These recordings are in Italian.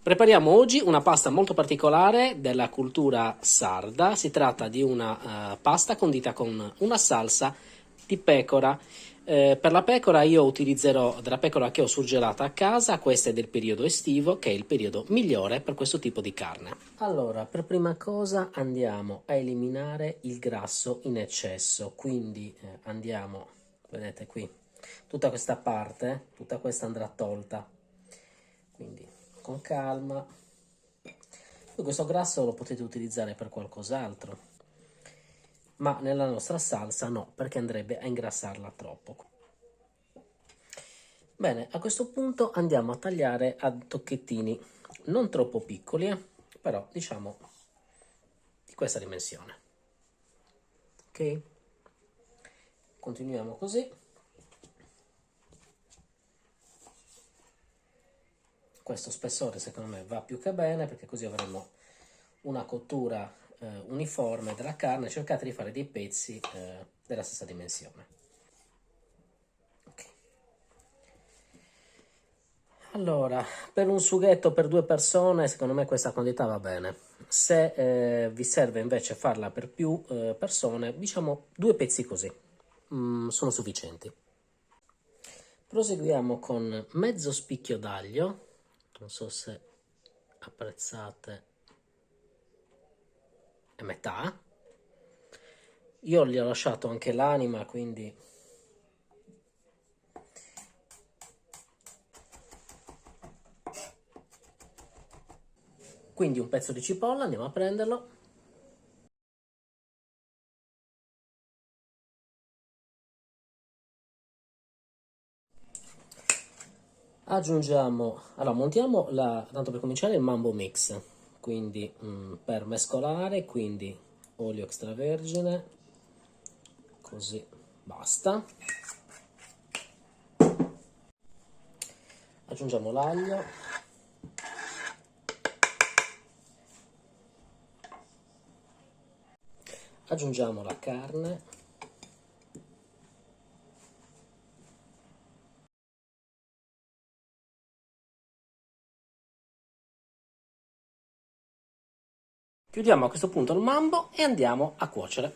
Prepariamo oggi una pasta molto particolare della cultura sarda. Si tratta di una pasta condita con una salsa di pecora. Per la pecora io utilizzerò della pecora che ho surgelata a casa, questa è del periodo estivo, che è il periodo migliore per questo tipo di carne. Allora, per prima cosa andiamo a eliminare il grasso in eccesso, quindi andiamo, vedete qui, tutta questa parte, tutta questa andrà tolta, quindi con calma. Poi questo grasso lo potete utilizzare per qualcos'altro, ma nella nostra salsa no, perché andrebbe a ingrassarla troppo. Bene, a questo punto andiamo a tagliare a tocchettini, non troppo piccoli, però diciamo di questa dimensione. Ok? Continuiamo così. Questo spessore secondo me va più che bene, perché così avremo una cottura uniforme della carne. Cercate di fare dei pezzi della stessa dimensione. Okay. Allora, per un sughetto per 2 persone, secondo me questa quantità va bene. Se vi serve invece farla per più persone, diciamo 2 pezzi così, sono sufficienti. Proseguiamo con mezzo spicchio d'aglio, non so se apprezzate, è metà. Io gli ho lasciato anche l'anima, quindi un pezzo di cipolla, andiamo a prenderlo. Aggiungiamo, allora montiamo tanto per cominciare il mambo mix, quindi per mescolare, quindi olio extravergine, così basta. Aggiungiamo l'aglio, aggiungiamo la carne, chiudiamo a questo punto il mambo e andiamo a cuocere.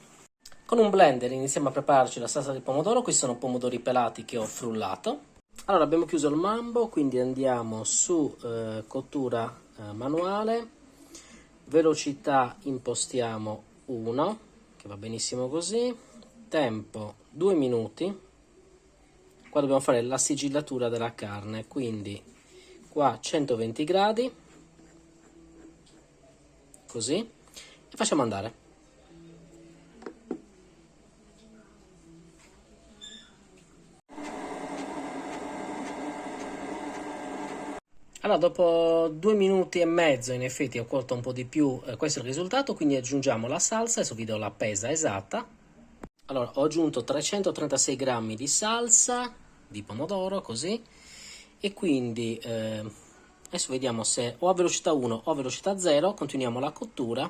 Con un blender iniziamo a prepararci la salsa del pomodoro. Questi sono pomodori pelati che ho frullato. Allora abbiamo chiuso il mambo, quindi andiamo su cottura manuale, velocità impostiamo 1, che va benissimo così, tempo 2 minuti, qua dobbiamo fare la sigillatura della carne, quindi qua 120 gradi, così, e facciamo andare. Allora, dopo 2 minuti e mezzo, in effetti ho cotto un po' di più, questo è il risultato, quindi aggiungiamo la salsa, adesso vi do la pesa esatta. Allora, ho aggiunto 336 grammi di salsa di pomodoro, così, e quindi adesso vediamo se o a velocità 1 o a velocità 0, continuiamo la cottura,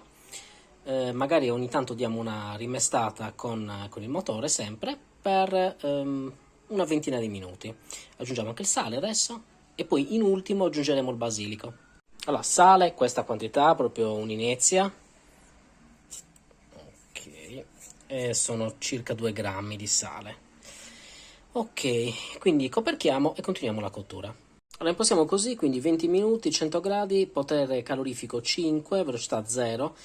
magari ogni tanto diamo una rimestata con il motore sempre, per una ventina di minuti. Aggiungiamo anche il sale adesso. E poi in ultimo aggiungeremo il basilico. Allora, sale, questa quantità, proprio un'inezia. Ok, e sono circa 2 grammi di sale. Ok, quindi coperchiamo e continuiamo la cottura. Allora, impostiamo così, quindi 20 minuti, 100 gradi, potere calorifico 5, velocità 0,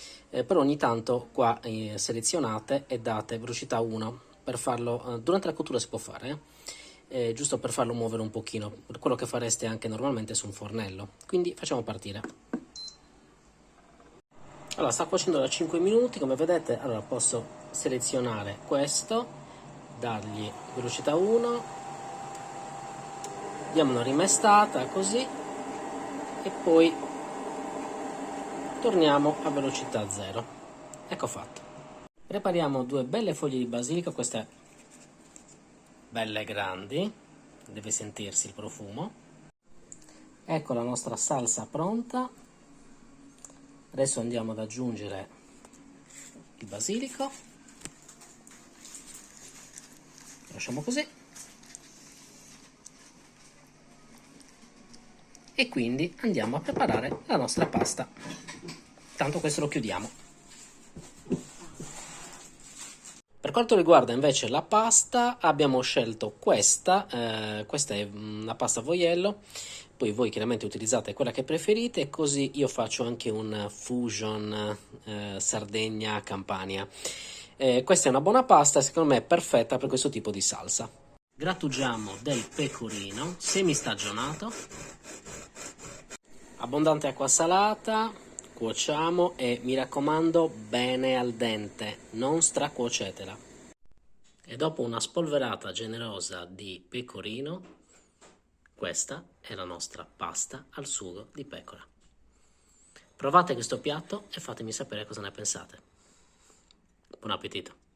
però ogni tanto qua selezionate e date velocità 1, per farlo, durante la cottura si può fare, giusto per farlo muovere un pochino, per quello che fareste anche normalmente su un fornello. Quindi facciamo partire. Allora, sta cuocendo da 5 minuti, come vedete. Allora posso selezionare questo, dargli velocità 1, diamo una rimestata così e poi torniamo a velocità 0. Ecco fatto. Prepariamo 2 belle foglie di basilico, queste belle grandi, deve sentirsi il profumo. Ecco la nostra salsa pronta. Adesso andiamo ad aggiungere il basilico, lasciamo così, e quindi andiamo a preparare la nostra pasta. Tanto questo lo chiudiamo. Per quanto riguarda invece la pasta, abbiamo scelto questa è una pasta a voiello, poi voi chiaramente utilizzate quella che preferite, così io faccio anche un fusion Sardegna-Campania. Questa è una buona pasta, secondo me è perfetta per questo tipo di salsa. Grattugiamo del pecorino semistagionato, abbondante acqua salata, cuociamo e mi raccomando bene al dente, non stracuocetela. E dopo una spolverata generosa di pecorino, questa è la nostra pasta al sugo di pecora. Provate questo piatto e fatemi sapere cosa ne pensate. Buon appetito!